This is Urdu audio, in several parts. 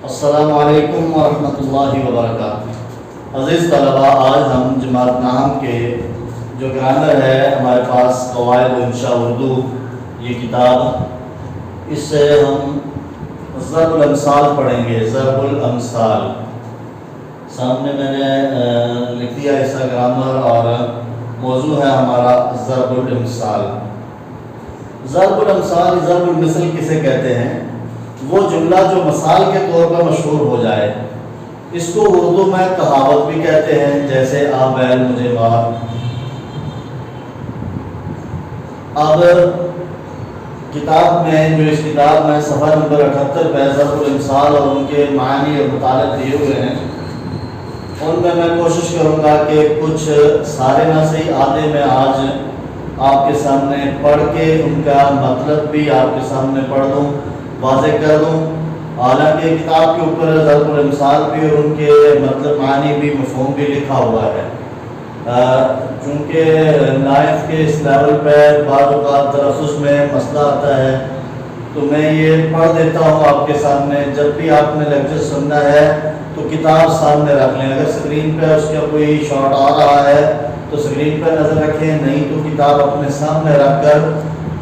السلام علیکم ورحمۃ اللہ وبرکاتہ۔ عزیز طلباء، آج ہم جماعت نام کے جو گرامر ہے ہمارے پاس قواعد و انشاء اردو یہ کتاب، اس سے ہم ضرب الامثال پڑھیں گے۔ ضرب الامثال سامنے میں نے لکھ دیا اس کا گرامر، اور موضوع ہے ہمارا ضرب الامثال۔ ضرب الامثال، ضرب المثل کسے کہتے ہیں؟ وہ جملہ جو مثال کے طور پر مشہور ہو جائے، اس کو اردو میں کہاوت بھی کہتے ہیں، جیسے آ بیل مجھے مار۔ اب کتاب میں جو اس کتاب میں صفحہ نمبر 78 پہ ضرب الامثال اور ان کے معنی اور مطالب دیے ہوئے ہیں، ان میں کوشش کروں گا کہ کچھ سارے نہ صحیح آدھے میں آج آپ کے سامنے پڑھ کے ان کا مطلب بھی آپ کے سامنے پڑھ دوں، واضح کر دوں۔ حالانکہ کتاب کے اوپر ضرب الامثال بھی اور ان کے مطلب معنی بھی مفہوم بھی لکھا ہوا ہے، چونکہ نائف کے اس لیول پہ بعض اوقات تلفظ میں مسئلہ آتا ہے، تو میں یہ پڑھ دیتا ہوں آپ کے سامنے۔ جب بھی آپ نے لیکچر سننا ہے تو کتاب سامنے رکھ لیں، اگر اسکرین پہ اس کا کوئی شارٹ آ رہا ہے تو اسکرین پہ نظر رکھیں، نہیں تو کتاب اپنے سامنے رکھ کر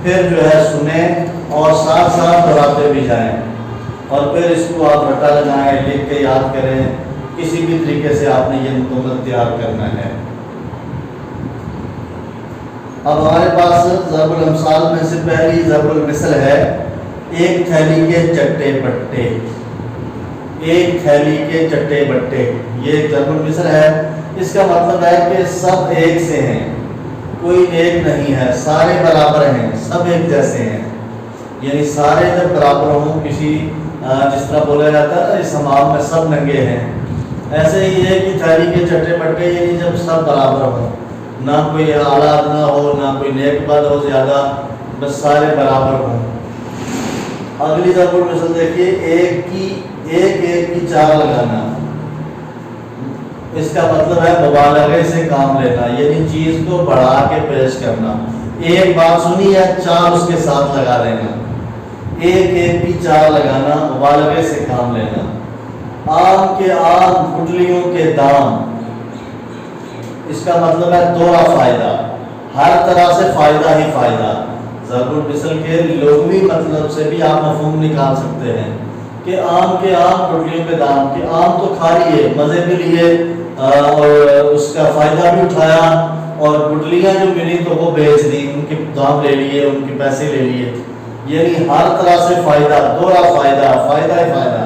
پھر جو ہے سنیں اور ساتھ ساتھ دہراتے بھی جائیں، اور پھر اس کو آپ رٹا لگائیں، لکھ کے یاد کریں۔ کسی بھی طریقے سے آپ نے یہ مکمل تیار کرنا ہے۔ اب ہمارے پاس ضرب الامثال میں سے پہلی ضرب المثل ہے ایک تھیلی کے چٹے بٹے۔ ایک تھیلی کے چٹے بٹے، یہ ایک ضرب المثل ہے۔ اس کا مطلب ہے کہ سب ایک سے ہیں، کوئی ایک نہیں ہے، سارے برابر ہیں، سب ایک جیسے ہیں۔ یعنی سارے جب برابر ہوں، کسی جس طرح بولا جاتا ہے نا اس حمام میں سب ننگے ہیں، ایسے ہی ہے کہ تھیلی کے چٹے بٹے، یعنی جب سب برابر ہوں، نہ کوئی اعلیٰ نہ ہو، نہ کوئی نیک بد ہو زیادہ، بس سارے برابر ہوں۔ اگلی ضرب المثل دیکھیے، ایک کی چار لگانا۔ اس کا مطلب ہے مبالغے سے کام لینا، یعنی چیز کو بڑھا کے پیش کرنا۔ ایک بات سنی ہے، چار اس کے ساتھ لگا لینا۔ ایک کی چار لگانا، مبالغے سے کام لینا۔ آم کے آم، گٹلیوں کے دام، اس کا مطلب ہے دوہرا فائدہ، ہر طرح سے فائدہ ہی فائدہ۔ ضرب المثل کے لغوی مطلب سے بھی آپ مفہوم نکال سکتے ہیں کہ آم کے آم، گٹلیوں کے دام، کہ آم تو کھا لیے، مزے بھی لیے اور اس کا فائدہ بھی اٹھایا، اور گٹلیاں جو ملی تو وہ بیچ دی، ان کے دام لے لیے، ان کے پیسے لے لیے۔ یعنی ہر طرح سے فائدہ، دوہرا فائدہ، فائدہ ہی فائدہ۔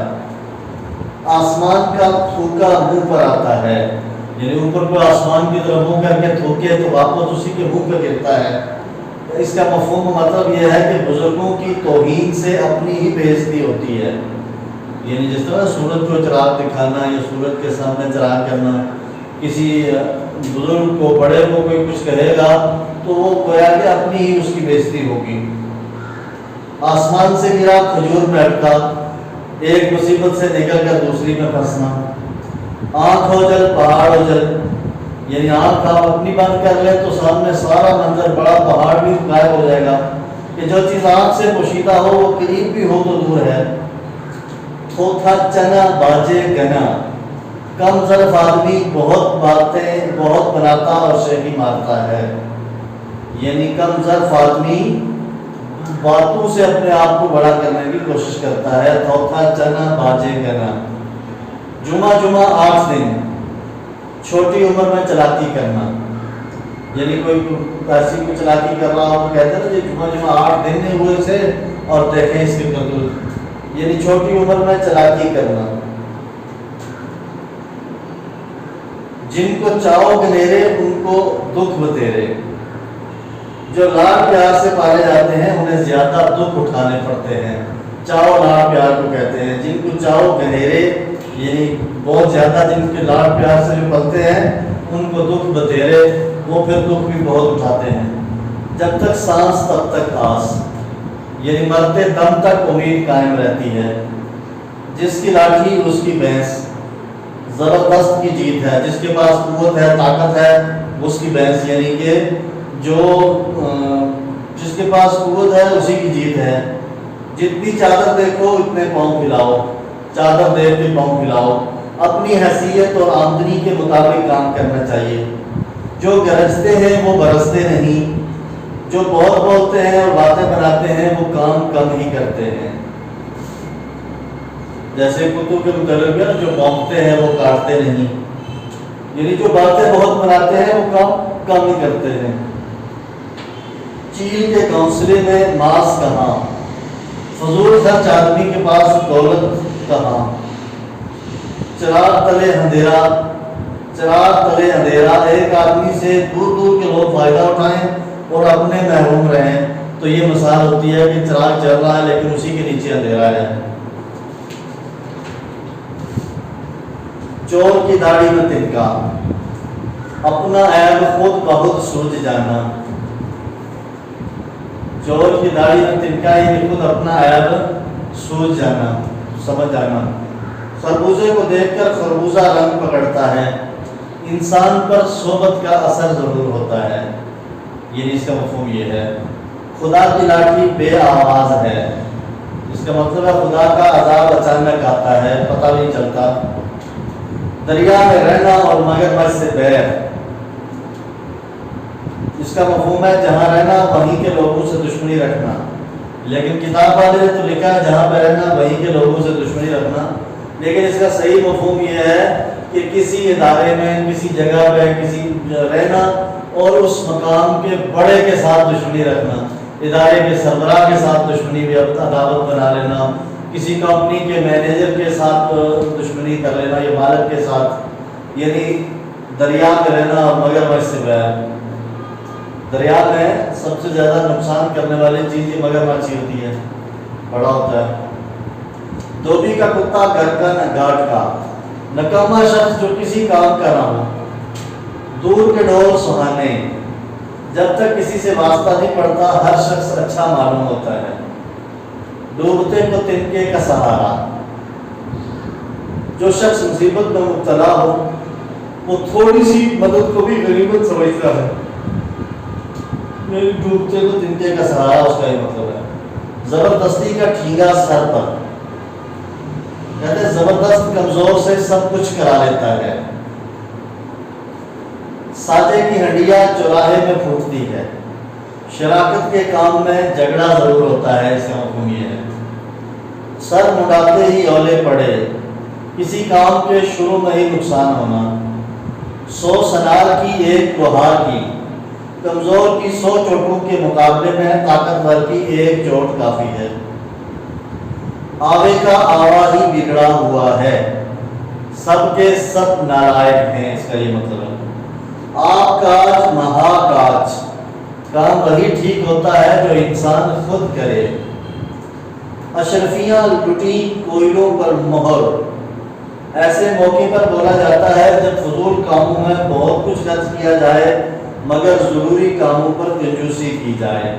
آسمان کا تھوکا منہ پر آتا ہے، یعنی اوپر کو آسمان کی طرف منہ کر کے تھوکے تو واپس اسی کے منہ پہ گرتا ہے۔ اس کا مفہوم مطلب یہ ہے کہ بزرگوں کی توہین سے اپنی ہی بے عزتی ہوتی ہے۔ یعنی جس طرح سورج کو چراغ دکھانا یا سورج کے سامنے چراغ کرنا، کسی بزرگ کو، بڑے کو کوئی کچھ کہے گا تو وہ گویا کہ اپنی ہی اس کی بے عزتی ہوگی۔ آسمان سے گرا کھجور میں اٹکا، ایک مصیبت سے نکل کر دوسری میں پھنسنا۔ آنکھ ہو جل پہاڑ ہو جل، یعنی آنکھ آپ اپنی بند کر لیں تو سامنے سارا منظر، بڑا پہاڑ بھی غائب ہو جائے گا، کہ جو چیز آنکھ سے پوشیدہ ہو وہ قریب بھی ہو تو دور ہے۔ تھوتھا چنا باجے گنا، کم ظرف آدمی بہت باتیں بہت بناتا اور شیخی مارتا ہے۔ یعنی کم ظرف آدمی باتوں سے اپنے آپ کو بڑا کرنے کی کوشش کرتا ہے۔ تھوتھا چنا باجے گنا۔ جمعہ 8 دن، چھوٹی عمر میں چلاکی کرنا، یعنی کوئی ایسی کوئی چلاکی کر رہا ہو، کہتے ہیں نا جمعہ 8 دن نہیں ہوئے سے اور دیکھیں اس کی کرتوت، یعنی چھوٹی عمر میں چلاکی کرنا۔ جن کو چاؤ گنیرے ان کو دکھ بتیرے، جو لاڈ پیار سے پالے جاتے ہیں انہیں زیادہ دکھ اٹھانے پڑتے ہیں۔ چاؤ لاڈ پیار کو کہتے ہیں۔ جن کو چاؤ گنیرے، یعنی بہت زیادہ جن کے لاڈ پیار سے جو پلتے ہیں ان کو دکھ بتیرے، وہ پھر دکھ بھی بہت اٹھاتے ہیں۔ جب تک سانس تب تک آس، یعنی مرتے دم تک امید قائم رہتی ہے۔ جس کی لاٹھی اس کی بھینس، زبردست کی جیت ہے۔ جس کے پاس قوت ہے، طاقت ہے، اس کی بھینس، یعنی کہ جس کے پاس قوت ہے اسی کی جیت ہے۔ جتنی چادر دیکھو اتنے پاؤں پھیلاؤ، چادر دیکھ کے پاؤں پھیلاؤ، اپنی حیثیت اور آمدنی کے مطابق کام کرنا چاہیے۔ جو گرجتے ہیں وہ برستے نہیں، جو بہت بولتے ہیں اور باتیں بناتے ہیں وہ کام کم ہی کرتے ہیں۔ جیسے کتوں کے متعلق جو بونکتے ہیں وہ کاٹتے نہیں، یعنی جو باتیں بہت بناتے ہیں وہ کام کم ہی کرتے ہیں۔ چیل کے گھونسلے میں ماس کہاں، فضول خرچ آدمی کے پاس دولت کہاں۔ چراغ تلے اندھیرا، چراغ تلے اندھیرا، ایک آدمی سے دور دور کے لوگ فائدہ اٹھائیں اور اپنے محروم رہیں، تو یہ مثال ہوتی ہے کہ چراغ چل رہا ہے لیکن اسی کے نیچے اندھیرا ہے۔ چور کی داڑھی میں تنکا، اپنا عیب خود بخود سوج جانا۔ چور کی داڑھی میں تنکا یعنی خود اپنا عیب سوج جانا، سمجھ جانا۔ خربوزے کو دیکھ کر خربوزہ رنگ پکڑتا ہے، انسان پر صحبت کا اثر ضرور ہوتا ہے، یعنی اس کا مفہوم یہ ہے۔ خدا کی لاٹھی بے آواز ہے، اس کا مطلب ہے خدا کا عذاب اچانک آتا ہے، پتہ نہیں چلتا۔ دریا میں رہنا اور مگرمچھ سے بیر، اس کا مفہوم ہے جہاں رہنا وہیں کے لوگوں سے دشمنی رکھنا، لیکن کتاب والے نے تو لکھا ہے جہاں پہ رہنا وہیں کے لوگوں سے دشمنی رکھنا، لیکن اس کا صحیح مفہوم یہ ہے کہ کسی ادارے میں، کسی جگہ پہ کسی رہنا اور اس مقام کے بڑے کے ساتھ دشمنی رکھنا، ادارے کے سربراہ کے ساتھ دشمنی بھی عداوت بنا لینا، کسی کمپنی کے مینیجر کے ساتھ دشمنی کر لینا یا مالک کے ساتھ، یعنی دریا میں رہنا اور مگرمچھ سے بیر۔ دریا میں سب سے زیادہ نقصان کرنے والی چیز یہ مگرمچھ ہی ہوتی ہے، بڑا ہوتا ہے۔ دھوبی کا کتا گھر کا نہ گھاٹ کا، نکما شخص جو کسی کام کا نہ ہو۔ دور کے ڈھول سہانے، جب تک کسی سے واسطہ نہیں پڑتا ہر شخص اچھا معلوم ہوتا ہے۔ ڈوبتے کو تنکے کا سہارا، جو شخص مصیبت میں مبتلا ہو وہ تھوڑی سی مدد کو بھی غنیمت سمجھتا ہے۔ ڈوبتے کو تنکے کا سہارا اس کا یہ مطلب ہے۔ زبردستی کا ٹھینگا سر پر، کہتے ہیں زبردست کمزور سے سب کچھ کرا لیتا ہے۔ ساجے کی ہنڈیا چوراہے میں پھوٹتی ہے، شراکت کے کام میں جھگڑا ضرور ہوتا ہے، اس کا مفہوم یہ ہے۔ سر مڈاتے ہی اولے پڑے، کسی کام کے شروع میں ہی نقصان ہونا۔ 100 سنار کی ایک لوہار کی، کمزور کی 100 چوٹوں کے مقابلے میں طاقتور کی ایک چوٹ کافی ہے۔ آوے کا آوا ہی بگڑا ہوا ہے، سب کے سب نالائق ہیں، اس کا یہ مطلب ہے۔ آپ کاج مہا کاج، کام وہی ٹھیک ہوتا ہے جو انسان خود کرے۔ اشرفیاں لٹی کوئلوں پر مہر، ایسے موقع پر بولا جاتا ہے جب فضول کاموں میں بہت کچھ خرچ کیا جائے مگر ضروری کاموں پر کنجوسی کی جائے۔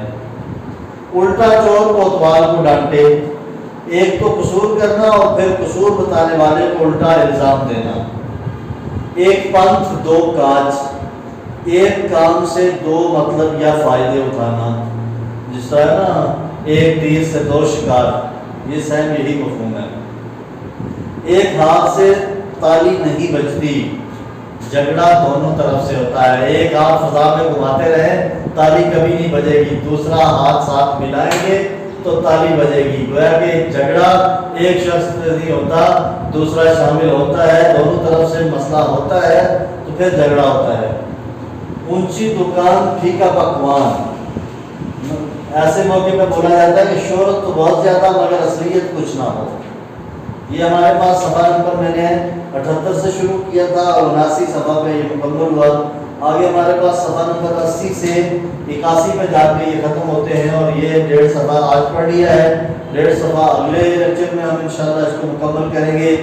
الٹا چور کوتوال کو ڈانٹے، ایک تو قصور کرنا اور پھر قصور بتانے والے کو الٹا الزام دینا۔ ایک پنتھ دو کاج، ایک کام سے دو مطلب یا فائدے اٹھانا، جس طرح نا ایک تیر سے دو شکار، یہ سیم یہی مفہوم ہے۔ ایک ہاتھ سے تالی نہیں بجتی، جھگڑا دونوں طرف سے ہوتا ہے۔ ایک ہاتھ فضا میں گھماتے رہے تالی کبھی نہیں بجے گی، دوسرا ہاتھ ساتھ ملائیں گے تو تالی بجے گی۔ گویا کہ جھگڑا ایک شخص سے نہیں ہوتا، دوسرا شامل ہوتا ہے، دونوں طرف سے مسئلہ ہوتا ہے تو پھر جھگڑا ہوتا ہے۔ اونچی دکان پھیکا پکوان، ایسے موقع پہ بولا جاتا ہے کہ شہرت تو بہت زیادہ مگر اصلیت کچھ نہ ہو۔ یہ ہمارے پاس صفحہ نمبر میں نے 78 سے شروع کیا تھا اور 79 صفحہ پہ یہ مکمل ہوا۔ آگے ہمارے پاس صفحہ نمبر 80 سے 81 پہ جا کے یہ ختم ہوتے ہیں اور یہ 1.5 صفحہ آج پڑھ لیا ہے، 1.5 صفحہ اگلے لیکچر میں ہم انشاءاللہ اس کو مکمل کریں گے۔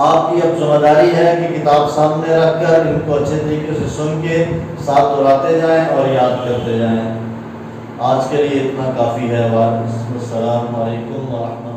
آپ کی اب ذمہ داری ہے کہ کتاب سامنے رکھ کر ان کو اچھے طریقے سے سن کے ساتھ دہراتے جائیں اور یاد کرتے جائیں۔ آج کے لیے اتنا کافی ہے۔ السلام علیکم ورحمۃ اللہ۔